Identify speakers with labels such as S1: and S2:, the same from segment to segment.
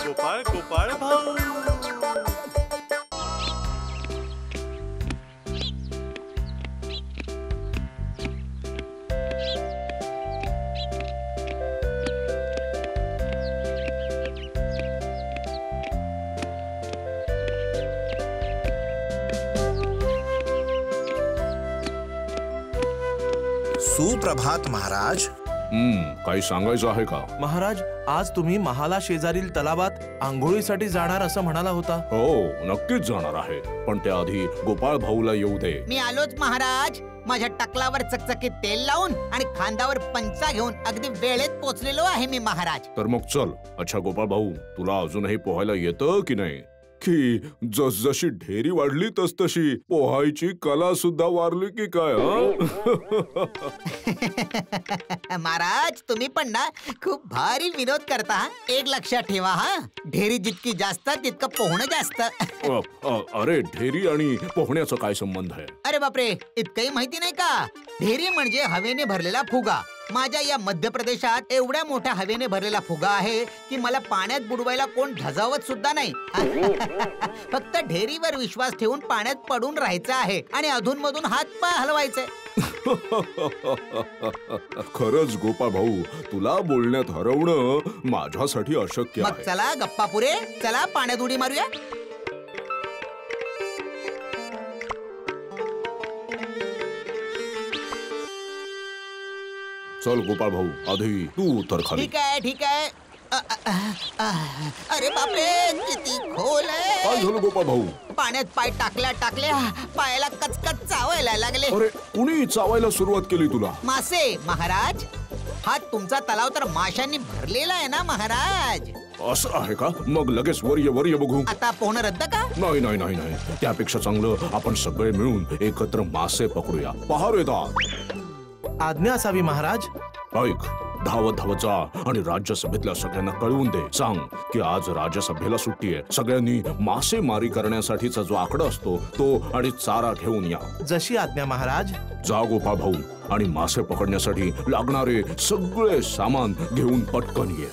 S1: गोपाळ गोपाळ भाऊ.
S2: सुप्रभात महाराज.
S3: काही सांगायचं आहे का?
S4: महाराज, आज तुम्ही महाला शेजारील तलावात आंघोळीसाठी जाणार असं म्हणाला होता.
S3: हो, नक्कीच जाणार आहे, पण त्याआधी गोपाळ भाऊला येऊ दे.
S5: मी आलोच महाराज. माझ्या टकलावर चकचकीत तेल लावून आणि खांद्यावर पंचा घेऊन अगदी वेळेत पोचलेलो आहे मी महाराज.
S3: तर मग चल. अच्छा गोपाळ भाऊ, तुला अजूनही पोहायला येतं की नाही? की जसजशी ढेरी वाढली तसतशी पोहायची कला सुद्धा वारली की काय?
S5: महाराज, तुम्ही पण ना खूप भारी विनोद करता. एक लक्षात ठेवा हा, ढेरी जितकी जास्त तितकं पोहणं जास्त.
S3: अरे, ढेरी आणि पोहण्याचा काय संबंध आहे?
S5: अरे बापरे, इतकंही माहिती नाही का? ढेरी म्हणजे हवेने भरलेला फुगा. माझ्या या मध्य प्रदेशात एवढ्या मोठ्या हवेने भरलेला फुगा आहे की मला पाण्यात बुडवायला कोण धजावत सुद्धा नाही. फक्त ढेरीवर विश्वास ठेवून पाण्यात पडून राहायचं आहे आणि अधूनमधून हात पाय हलवायचे.
S3: खरंच गोपाळ भाऊ, तुला बोलण्यात हरवणं माझ्यासाठी अशक्य आहे.
S5: मग चला गप्पा पुरे, चला पाण्यात उडी मारूया.
S3: चल गोपाळ भाऊ, आधी तू उतर खाली.
S5: ठीक आहे ठीक आहे. अरे बापरे, किती खोल आहे.
S3: काय झालं गोपाळ भाऊ?
S5: पाण्यात पाय टाकल्या टाकल्या पायाला कचकच चावायला लागले.
S3: अरे, कुणी चावायला सुरुवात केली तुला?
S5: मासे महाराज. हा तुमचा तलाव तर माशांनी भरलेला आहे ना महाराज.
S3: असं आहे का? मग लगेच वर ये बघू.
S5: आता पोहणं रद्द का?
S3: नाही नाही नाही नाही, त्यापेक्षा चांगलं आपण सगळे मिळून एकत्र मासे पकडूया. पहार येतात.
S4: आज्ञा असावी महाराज.
S3: ऐक, धावत धावत जा आणि राज्यसभेतल्या सगळ्यांना कळवून दे. सांग की आज राज्यसभेला सुट्टी आहे. सगळ्यांनी मासेमारी करण्यासाठीचा जो आकडा असतो तो आणि चारा घेऊन या.
S4: जशी आज्ञा महाराज.
S3: जा गोपाळ भाऊ, आणि मासे पकडण्यासाठी लागणारे सगळे सामान घेऊन पटकन ये.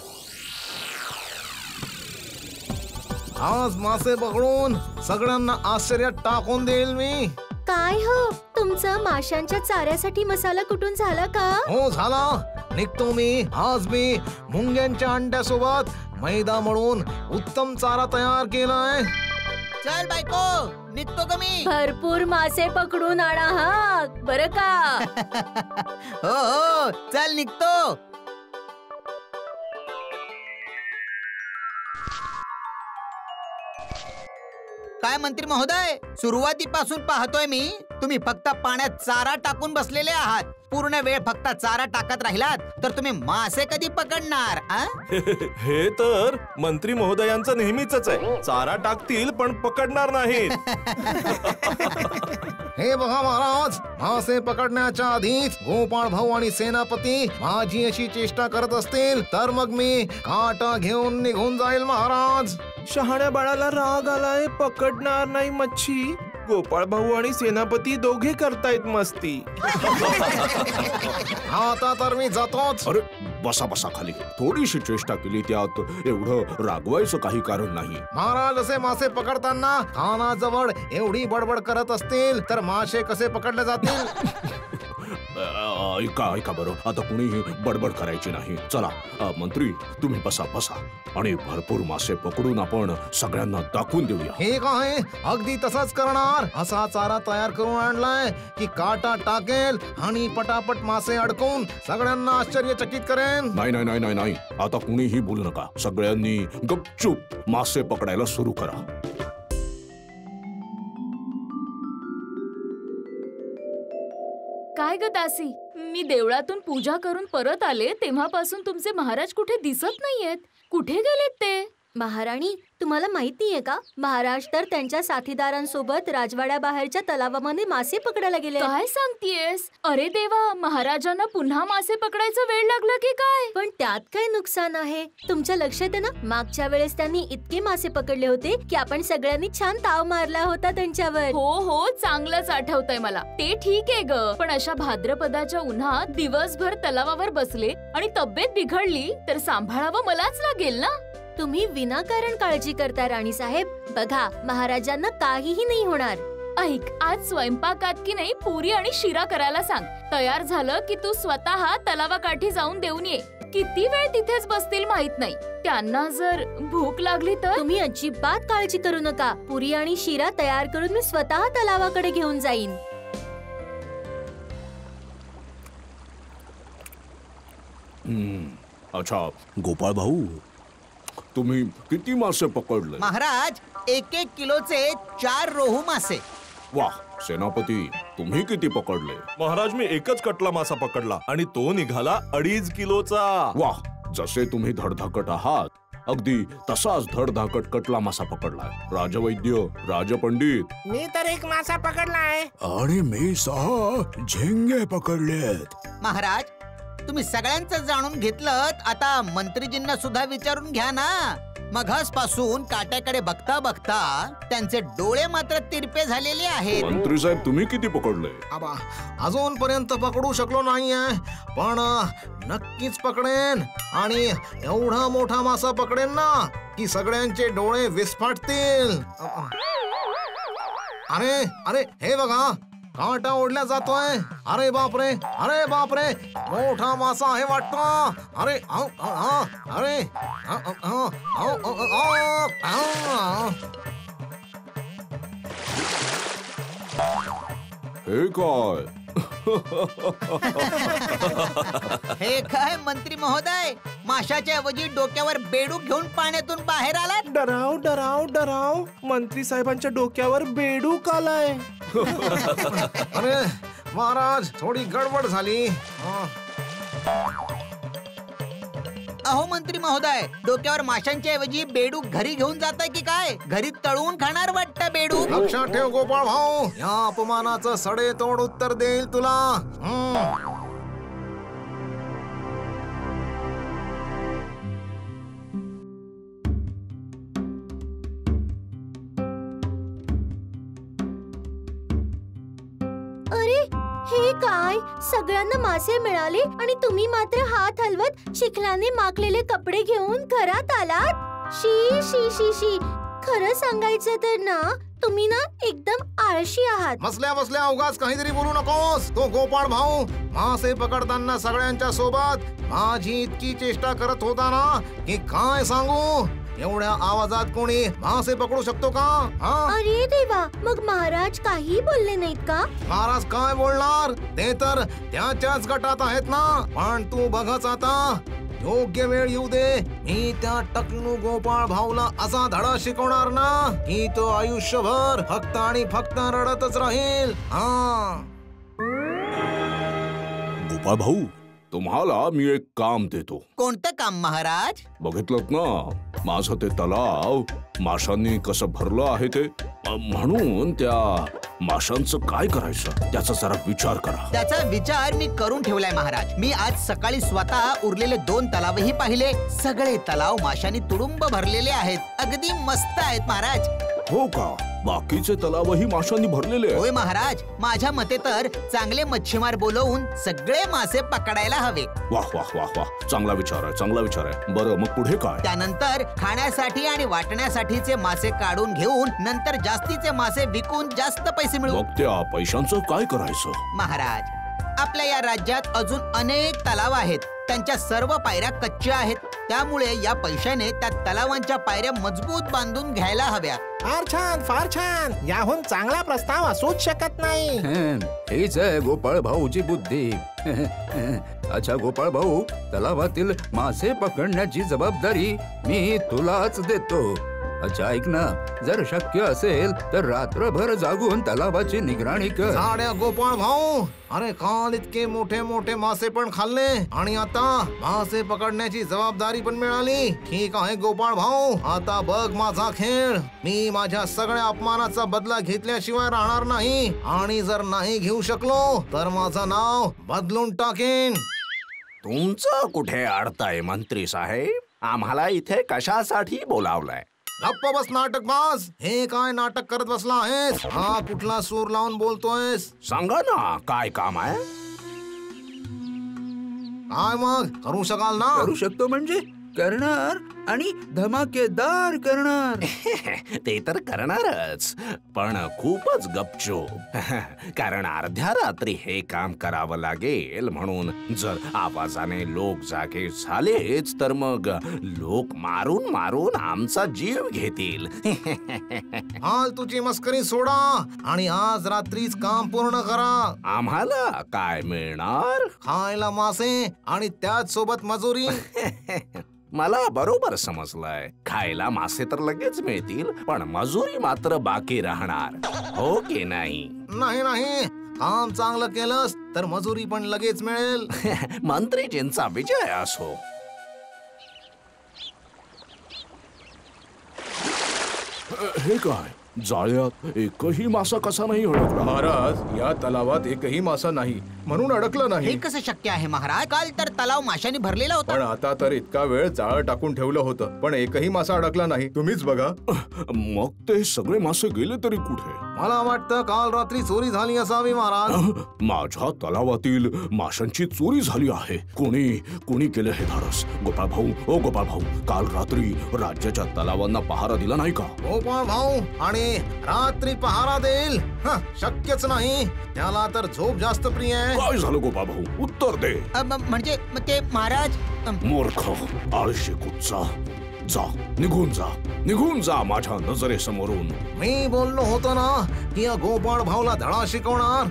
S6: आज मासे पकडून सगळ्यांना आश्चर्यात टाकून देईल मी.
S7: काय हो, तुमचं माशांच्या चाऱ्यासाठी मसाला कुटून झाला का?
S6: हो झाला. निघतो मी. आज मी मुंग्यांच्या अंड्यासोबत मैदा मळून उत्तम चारा तयार केलाय.
S5: चल बायको, निघतो का मी?
S7: भरपूर मासे पकडून आणा हा, बरं का?
S5: हो हो, चल निघतो. काय मंत्री महोदय, सुरुवातीपासून पाहतोय मी तुम्ही फक्त पाण्यात चारा टाकून बसलेले आहात. पूर्ण वेळ फक्त चारा टाकत राहिलात तर तुम्ही मासे कधी पकडणार?
S4: हे तर मंत्री महोदयांचं नेहमीच आहे. चारा टाकतील पण पकडणार नाहीत.
S6: हे बघा महाराज, मासे पकडण्याच्या आधीच गोपाळ भाऊ आणि सेनापती माझी अशी चेष्टा करत असतील तर मग मी काटा घेऊन निघून जाईल महाराज.
S4: शहाण्या बाळाला राग आलाय, पकडणार नाही मच्छी. गोपाळ भाऊ आणि सेनापती दोघे करतायत मस्ती.
S6: आता तर मी जातोच.
S3: अरे बसा बसा खाली. थोडीशी चेष्टा केली, त्यात एवढं रागवायचं काही कारण नाही.
S6: महाराज असे मासे पकडताना कानाजवळ एवढी बडबड करत असतील तर मासे कसे पकडले जातील?
S3: ऐका ऐका बरं, आता कुणीही बडबड करायची नाही. चला मंत्री, तुम्ही बसा बसा आणि भरपूर मासे पकडून आपण सगळ्यांना दाखवून देऊया.
S6: ठीक आहे, अगदी तसंच करणार. असा चारा तयार करून आणलाय की काटा टाकेल आणि पटापट मासे अडकवून सगळ्यांना आश्चर्यचकित करेन.
S3: नाही नाही नाही नाही नाही, आता कुणीही बोलू नका. सगळ्यांनी गपचूप मासे पकडायला सुरू करा.
S8: काय ग दासी, मी देवळातून पूजा करून परत आले तेव्हापासून तुमचे महाराज कुठे दिसत नाहीयेत. कुठे गेलेत ते?
S7: महाराणी, तुम्हाला माहित नाहीये का? महाराज तर त्यांच्या साथीदारांसोबत राजवाड्याबाहेरच्या तलावामध्ये मासे पकडायला गेले.
S8: काय सांगतेस? अरे देवा, महाराजांना पुन्हा मासे पकडायचं वेळ लागलं की काय?
S7: पण त्यात काय नुकसान आहे? तुमच्या लक्षात आहे ना, मागच्या वेळेस त्यांनी इतके मासे पकडले होते की आपण सगळ्यांनी छान ताव मारला होता त्यांच्यावर.
S8: हो हो, चांगलंच आठवतंय मला. ते ठीक आहे ग, पण अशा भाद्रपदाच्या उन्हात दिवसभर तलावावर बसले आणि तब्येत बिघडली तर सांभाळावं मलाच लागेल ना.
S7: तुम्ही विनाकारण काळजी करता राणी साहेब. बघा, महाराजांना काहीही नाही होणार.
S8: ऐक, आज स्वयंपाकात की नाही पुरी आणि शिरा करायला सांग. तयार झालं की तू स्वतः तलावाकाठी जाऊन देऊन ये. किती वेळ तिथेच बसतील माहित नाही. त्यांना जर भूक लागली तर?
S7: तुम्ही अजिबात काळजी करू नका. पुरी आणि शिरा तयार करून मी स्वतः तलावाकडे घेऊन जाईन.
S3: अच्छा गोपाळ भाऊ, तुम्ही किती मासे पकडले?
S5: महाराज, 1-1 किलोचे 4 रोहू मासे.
S3: वाह सेनापती, तुम्ही किती पकडले?
S1: महाराज, मी एकच कटला मासा पकडला आणि तो निघाला 2.5 किलोचा.
S3: वाह, जसे तुम्ही धडधाकट आहात अगदी तसाच धडधाकट कटला मासा पकडलाय. राजवैद्य, राजपंडित.
S4: मी तर एक मासा पकडलाय.
S3: आणि मी 6 झिंगे पकडलेत.
S5: महाराज, तुम्ही सगळ्यांचं जाणून घेतलं, आता मंत्रीजींना सुद्धा विचारून घ्या ना. मघासपासून काट्याकडे बघता बघता त्यांचे डोळे मात्र तिरपे झालेले आहेत.
S3: मंत्री साहेब, तुम्ही किती पकडले?
S6: आबा, अजूनपर्यंत पकडू शकलो नाहीये, पण नक्कीच पकडेन. आणि एवढा मोठा मासा पकडेन ना की सगळ्यांचे डोळे विस्फाटतील. अरे अरे, हे बघा, काटा ओढल्या जातोय. अरे बापरे, अरे बापरे, मोठा मासा आहे वाटतं. अरे अरे
S3: हे काय?
S5: हे काय मंत्री महोदय, माशाच्या ऐवजी डोक्यावर बेडूक घेऊन पाण्यातून बाहेर आलात?
S4: डराव डराव डराव, मंत्री साहेबांच्या डोक्यावर बेडूक आलाय.
S6: अरे महाराज, थोडी गडबड झाली.
S5: अहो मंत्री महोदय, डोक्यावर माशांच्या ऐवजी बेडूक घरी घेऊन जाताय की काय? घरी तळून खाणार वाटतं बेडूक.
S6: लक्षात ठेव गोपाळ भाऊ, या अपमानाचं सडेतोड उत्तर देईल तुला.
S7: अरे, हे काय? सगळ्यांना मासे मिळाले आणि तुम्ही मात्र हात हलवत चिखलाने माखलेले कपडे घेऊन घरात आलात? शी शी शी शी. खरं सांगायचं तर ना, तुम्ही ना एकदम आळशी आहात.
S6: बसल्या बसल्या उगाच काहीतरी बोलू नकोस. तो गोपाळ भाऊ मासे पकडताना सगळ्यांच्या सोबत माझी इतकी चेष्टा करत होता ना की काय सांगू. एवढ्या आवाजात कोणी मासे पकडू शकतो का?
S7: अरे देवा, मग महाराज काही बोलले नाहीत का?
S6: महाराज काय बोलणार, ते तर त्याच्याच गटात आहेत ना. पण तू बघच आता, योग्य वेळ येऊ दे, मी त्या टकलू गोपाळ भाऊला असा धडा शिकवणार ना की तो आयुष्यभर फक्त आणि फक्त रडतच राहील.
S3: गोपाळ भाऊ, तुम्हाला मी एक काम देतो.
S5: कोणतं काम महाराज?
S3: बघितलं ना, माझं ते तलाव माशांनी कसं भरलं आहे ते. म्हणून त्या माशांचं काय करायचं त्याचा जरा विचार करा.
S5: त्याचा विचार मी करून ठेवलाय महाराज. मी आज सकाळी स्वतः उरलेले 2 तलावही पाहिले. सगळे तलाव माशांनी तुडुंब भरलेले आहेत. अगदी मस्त आहेत महाराज.
S3: हो का? बाकीचे तलावही माशांनी भरलेले आहेत?
S5: होय महाराज, माझ्या मते तर चांगले मच्छीमार बोलवून सगळे मासे पकडायला हवे.
S3: वाह वाह वाह वाह, चांगला विचार आहे, चांगला विचार आहे. बरं, मग पुढे काय?
S5: त्यानंतर खाण्यासाठी आणि वाटण्यासाठीचे मासे काढून घेऊन नंतर जास्तीचे मासे विकून जास्त पैसे मिळवू.
S3: मग त्या पैशांचं काय करायचं?
S5: महाराज, आपल्या या राज्यात अजून अनेक तलाव आहेत. त्यांच्या सर्व पायऱ्या कच्च्या आहेत. त्यामुळे या पैशाने त्या तलावांच्या पायऱ्या मजबूत बांधून घ्यायला हव्या.
S4: फार छान, फार छान. याहून चांगला प्रस्ताव असूच शकत नाही.
S9: हीच आहे गोपाळ भाऊची बुद्धी. अच्छा गोपाळ भाऊ, तलावातील मासे पकडण्याची जबाबदारी मी तुलाच देतो. अच्छा ऐक ना, जर शक्य असेल तर रात्रभर जागून तलावाची निगराणी कर.
S6: साड्या गोपाळ भाऊ, अरे काल इतके मोठे मोठे मासे पण खाल्ले आणि आता मासे पकडण्याची जबाबदारी पण मिळाली. ठीक आहे गोपाळ भाऊ, आता बघ माझा खेळ. मी माझ्या सगळ्या अपमानाचा बदला घेतल्याशिवाय राहणार नाही. आणि जर नाही घेऊ शकलो तर माझं नाव बदलून टाकेन.
S3: तुमचं कुठे अडताय मंत्री साहेब? आम्हाला इथे कशासाठी बोलावलंय?
S6: गप्प बस नाटकबाज. हे काय नाटक करत बसला आहेस? हा कुठला सूर लावून बोलतोयस?
S3: सांगा ना, काय काम आहे?
S6: काय मग करू शकाल ना?
S9: करू शकतो म्हणजे करणार आणि धमाकेदार करणार.
S3: ते तर करणारच, पण खूपच गपचूप. कारण अर्ध्या रात्री हे काम करावं लागेल, म्हणून जर आवाजाने लोक जागे झालेच तर मग लोक मारून मारून आमचा जीव घेतील.
S6: फालतूची मस्करी सोडा आणि आज रात्रीच काम पूर्ण करा.
S3: आम्हाला काय मिळणार?
S6: खायला मासे आणि त्याच सोबत मजुरी.
S3: मला बरोबर समजलंय. खायला मासे तर लगेच मिळतील, पण मजुरी मात्र बाकी राहणार, हो की नाही?
S6: नाही नाही, काम चांगलं केलंस तर मजुरी पण लगेच मिळेल.
S3: मंत्रीजींचा विजय असो. हे काय, जाळ्यात एकही मासा कसा नाही अडकला?
S4: महाराज, या तलावात एकही मासा नाही, म्हणून अडकला
S5: हे
S4: नाही.
S5: कसं शक्य आहे महाराज? काल तर तलाव माशांनी भरलेला
S4: पण
S5: होता.
S4: आता तर इतका वेळ जाळं टाकून ठेवलं होतं, पण एकही मासा अडकला नाही. तुम्हीच बघा.
S3: मग ते सगळे मासे गेले तरी कुठे?
S6: मला वाटतं काल रात्री चोरी झाली असावी महाराज.
S3: माझ्या तलावातील माशांची चोरी झाली आहे. कोणी केलं हे धाडस? गोपाळ भाऊ, ओ गोपाळ भाऊ, काल रात्री राज्याच्या तलावांना पहारा दिला नाही का?
S6: गोपाळ भाऊ आणि रात्री पहारा देईल? शक्यच नाही. त्याला तर झोप जास्त प्रिय आहे.
S3: काय झालं गोपाळ भाऊ? उत्तर दे.
S5: म्हणजे ते महाराज
S3: मूर्ख, आळशी कुत्रा, जा, निघून जा माझ्या नजरेसमोरून.
S6: मी बोललो होतो ना की या गोपाळ भाऊला धडा शिकवणार.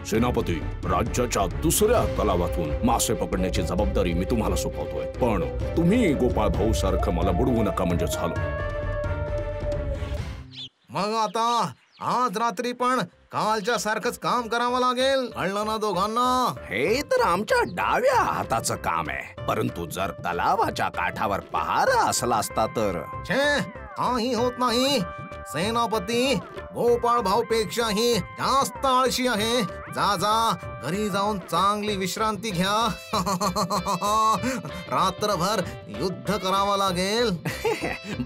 S3: सेनापती, राज्याच्या दुसऱ्या तलावातून मासे पकडण्याची जबाबदारी मी तुम्हाला सोपवतोय, पण तुम्ही गोपाळ भाऊ सारखं मला बुडवू नका म्हणजे झालं.
S6: मग आता आज रात्री पण कालच्या सारखंच काम करावं लागेल, कळलं ना दोघांना?
S3: हे तर आमच्या डाव्या हाताचं काम आहे, परंतु जर तलावाच्या काठावर पहारा असला असता तर.
S6: छे, काही होत नाही. सेनापती गोपाळ भाऊ पेक्षाही जास्त आळशी आहे. जा घरी जाऊन चांगली विश्रांती घ्या. रात्रभर युद्ध करावं लागेल.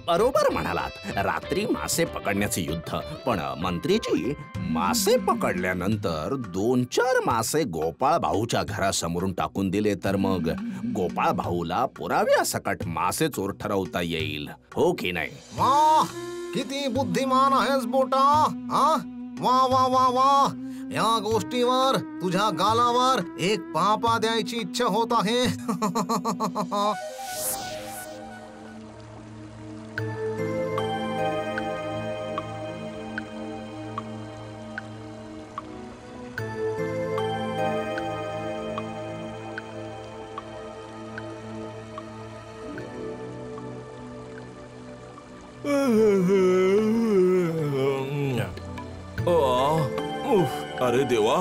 S3: बरोबर म्हणालात, रात्री मासे पकडण्याचे युद्ध. पण मंत्रीजी, मासे पकडल्यानंतर 2-4 मासे गोपाळ भाऊच्या घरासमोरून टाकून दिले तर मग गोपाळ भाऊला पुराव्यासकट मासे चोर ठरवता येईल, हो की नाही?
S6: वाह, किती बुद्धिमान आहेस बोटा. वा वा वा वा. या गोष्टीवर तुझ्या गालावर एक पापा द्यायची इच्छा होत आहे.
S1: अरे देवा,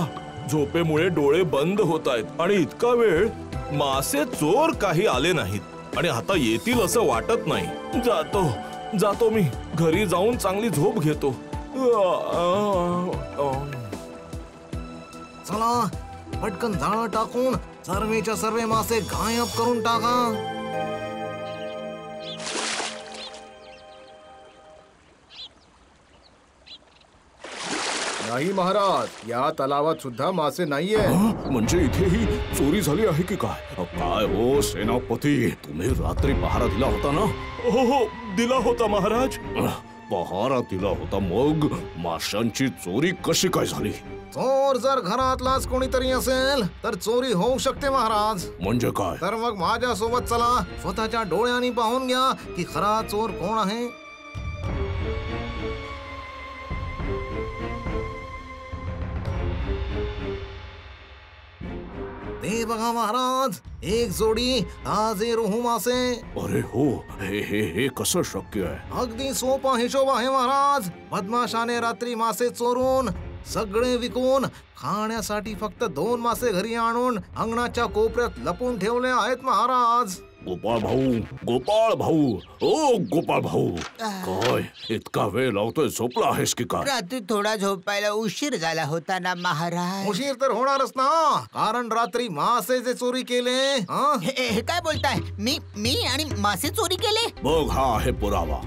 S1: झोपेमुळे डोळे बंद होत आहेत आणि इतका वेळ मासे चोर काही आले नाहीत आणि आता येतील असं वाटत नाही. जातो मी घरी जाऊन चांगली झोप घेतो.
S6: चला पटकन जाळं टाकून सर्वेच्या सर्व मासे गायब करून टाका.
S4: नाही महाराज, या तलावात सुद्धा मासे नाहीये.
S3: म्हणजे इथेही चोरी झाली आहे की काय? काय हो सेनापती, तुम्ही रात्री पहारा दिला होता ना?
S1: हो, दिला होता महाराज.
S3: पहारा दिला होता, मग माशांची चोरी कशी काय झाली?
S6: चोर जर घरातलाच कोणीतरी असेल तर चोरी होऊ शकते महाराज.
S3: म्हणजे काय?
S6: तर मग माझ्या सोबत चला, स्वतःच्या डोळ्यांनी पाहून घ्या की खरा चोर कोण आहे. ते बघा महाराज, एक जोडी ताजे रोहू मासे.
S3: अरे हो, हे कसं शक्य आहे?
S6: अगदी सोपा हिशोब आहे महाराज. बदमाशाने रात्री मासे चोरून सगळे विकून खाण्यासाठी फक्त 2 मासे घरी आणून अंगणाच्या कोपऱ्यात लपून ठेवले आहेत महाराज.
S3: गोपाळ भाऊ, ओ गोपाळ भाऊ, काय इतका वेळ लावतोय? झोपला आहेस की काय?
S5: रात्री थोडा झोपायला उशीर झाला होता ना महाराज.
S6: उशीर तर होणारच ना, कारण रात्री मासे जे चोरी केले.
S5: हे काय बोलताय? मी आणि मासे चोरी केले?
S3: बघ, हा आहे पुरावा.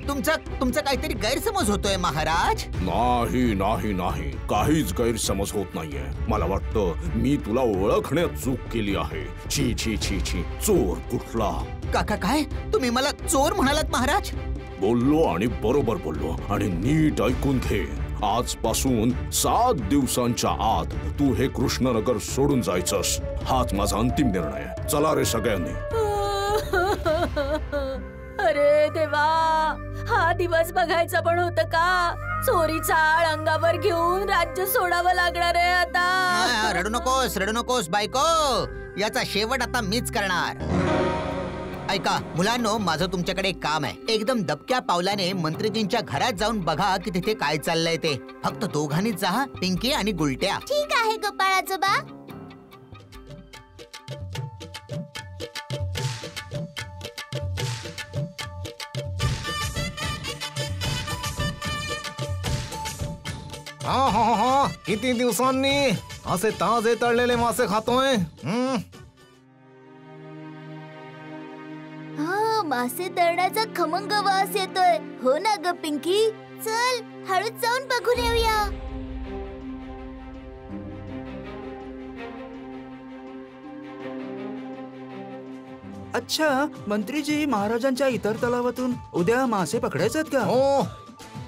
S5: तुमचा काहीतरी गैरसमज होतोय महाराज.
S3: नाही नाही नाही, काहीच गैरसमज होत नाहीये. मला वाटतं मी तुला ओळखण्यात चूक केली आहे. छी छी छी छी, चोर कुठला?
S5: काका काय तुम्ही मला चोर म्हणालात महाराज?
S3: बोललो आणि बरोबर बोललो. आणि नीट ऐकून घे, आजपासून 7 दिवसांच्या आत तू हे कृष्णनगर सोडून जायचंस. हाच माझा अंतिम निर्णय. चला रे सगळ्यांनी.
S7: अरे देवा, हा दिवस बघायचा पण होतं का? चोरीचा आळ अंगावर घेऊन राज्य सोडावं लागणार आहे आता.
S5: रडू नकोस बायको. याचा शेवट आता मीच करणार. ऐका मुलांनो, माझं तुमच्याकडे एक काम आहे. एकदम दबक्या पावलाने मंत्रीजींच्या घरात जाऊन बघा की तिथे काय चाललंय ते. फक्त दोघांनीच जा, पिंकी आणि गुलट्या.
S7: ठीक आहे गोपाळ आजोबा.
S6: हा, किती दिवसांनी असे ताजे तळलेले मासे खातोय.
S7: हा, मासे तळण्याचा खमंग वास येतोय. हो ना ग पिंकी? चल हळूच जाऊन बघून येऊया.
S9: अच्छा, मंत्रीजी, महाराजांच्या इतर तलावातून उद्या मासे पकडायचे का?
S6: हो,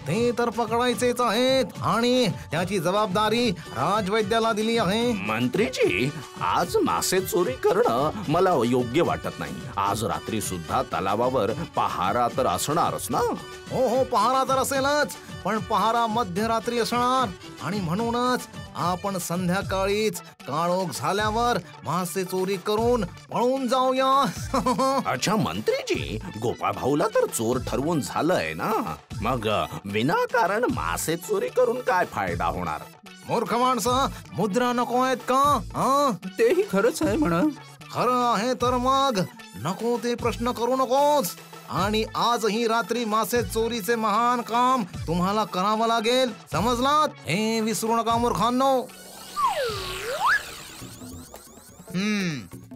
S6: ते तर पकडायचेच आहेत आणि त्याची जबाबदारी राजवैद्याला दिली आहे.
S3: मंत्रीजी, आज मासे चोरी करणं मला योग्य वाटत नाही. आज रात्री सुद्धा तलावावर पहारा तर असणारच ना?
S6: हो, पहारा तर असेलच, पण पहारा मध्यरात्री असणार. आणि म्हणूनच आपण संध्याकाळीच काळोख झाल्यावर मासे चोरी करून पळून जाऊया.
S3: अच्छा मंत्रीजी, गोपाळ भाऊला तर चोर ठरवून झालंय ना, मग विनाकारण मासे चोरी करून काय फायदा होणार?
S6: मूर्ख माणसं, मुद्रा नको आहेत का?
S9: तेही खरंच आहे म्हणा.
S6: खरं आहे तर मग नको ते प्रश्न करू नकोस. आणि आजही रात्री मासे चोरीचे महान काम तुम्हाला करावं लागेल, समजलात? हे विसरू नका मूर्खांनो.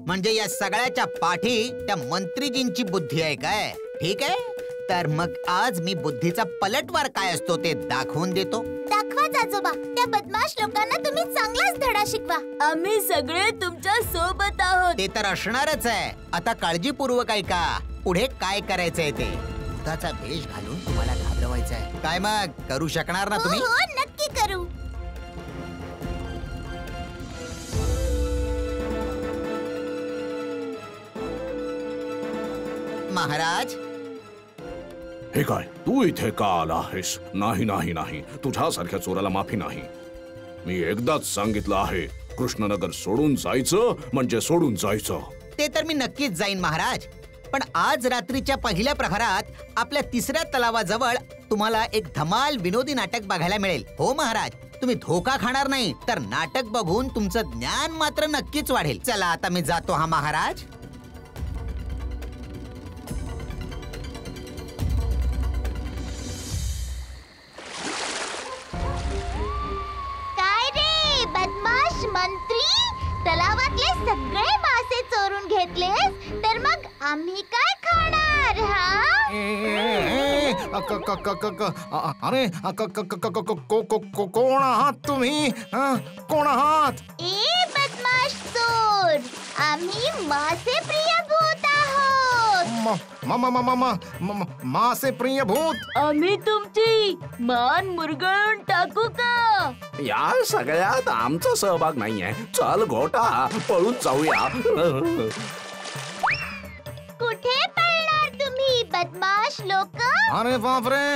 S5: म्हणजे या सगळ्याच्या पाठी त्या मंत्रीजींची बुद्धी आहे काय? ठीक आहे, तर मग आज मी बुद्धीचा पलटवार काय असतो ते दाखवून देतो.
S7: दाखवाच आजोबा. त्या बदमाश लोकांना तुम्ही चांगलाच धडा शिकवा. आम्ही सगळे तुमच्या सोबत आहोत.
S5: ते तर असणारच आहे. आता काळजीपूर्वक ऐका, पुढे काय करायचंय ते. भूताचा वेश घालून तुम्हाला घाबरवायचंय. काय मग करू शकणार ना तुम्ही?
S7: हो, नक्की करू.
S5: महाराज,
S3: हे काय, तू इथे का आला आहेस? नाही नाही नाही, तुझ्यासारख्या चोराला माफी नाही. मी एकदाच सांगितलं आहे, कृष्णनगर सोडून जायचं म्हणजे सोडून जायचं.
S5: ते तर मी नक्कीच जाईन महाराज. पण आज रात्रीच्या पहिल्या प्रहरात आपल्या 3ऱ्या तलावाजवळ तुम्हाला एक धमाल विनोदी नाटक बघायला मिळेल. हो महाराज, तुम्ही धोका खाणार नाही, तर नाटक बघून तुमचं ज्ञान मात्र नक्कीच वाढेल. चला आता मी जातो हा महाराज.
S7: काय रे बदमाश मंत्री, तलावातले सगळे मासे चोरून घेतलेस, तर मग आम्ही काय खाणार? हा,
S6: अरे कोण आहात तुम्ही? कोण आहात?
S7: ए बदमाश चोर, आम्ही मासे प्रिय भूत आहोत.
S6: मासे प्रिय भूत?
S7: आम्ही तुमची मान मुरगळून टाकू का?
S3: या सगळ्यात आमचा सहभाग नाहीये. चल गोटा, पळून जाऊया.
S7: कुठे पळणार तुम्ही बदमाश लोक?
S6: अरे बापरे,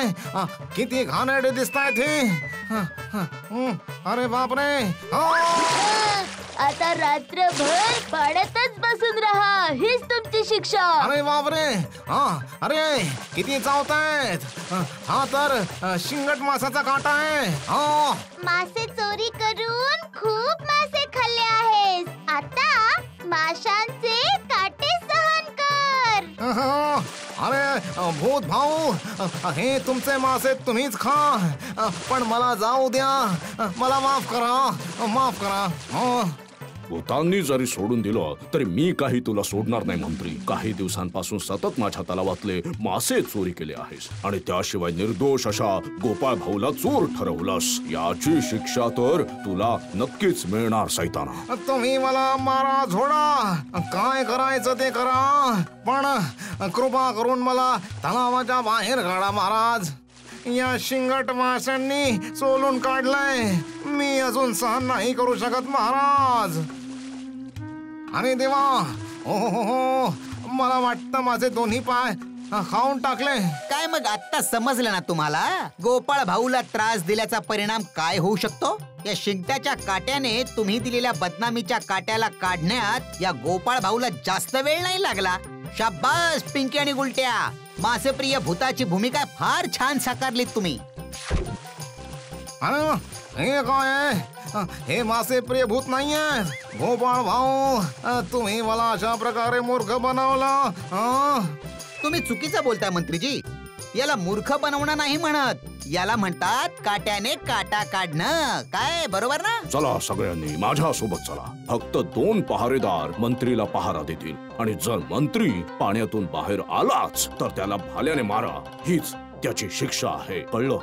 S6: किती घाणेरडे दिसतायत हे. अरे बापरे.
S7: आता रात्रभर पाण्यातच बसून राहा, हीच तुमची शिक्षा.
S6: अरे बापरे, अरे किती चावतायत. हा तर शिंगट मासाचा काटा आहे.
S7: मासे चोरी करून खूप मासे खाल्ले आहेस, आता माशांचे काटे सहन कर.
S6: अरे भूत भाऊ, हे तुमचे मासे तुम्हीच खा, पण मला जाऊ द्या. मला माफ करा, माफ करा.
S3: भूतांनी जरी सोडून दिलं तरी मी काही तुला सोडणार नाही मंत्री. काही दिवसांपासून सतत माझ्या तलावातले मासे चोरी केले आहेस आणि त्याशिवाय निर्दोष अशा गोपाळ भाऊला चोर ठरवलंस. याची शिक्षा तर तुला नक्कीच मिळणार सैताना.
S6: तुम्ही मला मारा झोडा, काय करायचं ते करा, पण कृपा करून मला तलावाच्या बाहेर काढा महाराज. या शिंगट माशांनी सोलून काढलंय, मी अजून सहन नाही करू शकत महाराज. आणि देवा, हो, मला वाटतं माझे दोन्ही पाय खाऊन टाकले.
S5: काय मग आता समजलं ना तुम्हाला? गोपाळ भाऊला त्रास दिल्याचा परिणाम काय होऊ शकतो? या शिंगट्याच्या काट्याने तुम्ही दिलेल्या बदनामीच्या काट्याला काढण्यात या गोपाळ भाऊला जास्त वेळ नाही लागला. शाबास पिंकी आणि गुलट्या, मासेप्रिय भूताची भूमिका फार छान साकारलीत तुम्ही.
S6: हे काय, हे मासे प्रिय भूत नाहीये. गोपाळ भाऊ, तुम्ही मला अशा प्रकारे मूर्ख बनवलं.
S5: तुम्ही चुकीचं बोलताय मंत्रीजी. याला मूर्ख बनवणं नाही म्हणत, याला म्हणतात काट्याने काटा काढणं. काय बरोबर ना?
S3: चला सगळ्यांनी माझ्या सोबत चला. फक्त 2 पहारेदार मंत्रीला पहारा देतील आणि जर मंत्री पाण्यातून बाहेर आलाच तर त्याला भाल्याने मारा. हीच त्याची शिक्षा आहे, कळलं?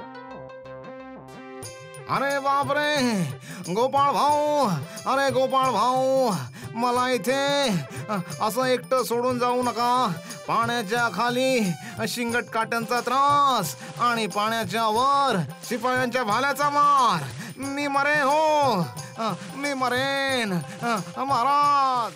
S6: अरे बापरे गोपाळ भाऊ, अरे गोपाळ भाऊ, मला इथे असं एकटं सोडून जाऊ नका. पाण्याच्या खाली शिंगट काट्यांचा त्रास आणि पाण्याच्या वर शिपायांच्या भाल्याचा मार. मी मरे हो, मी मरेन महाराज.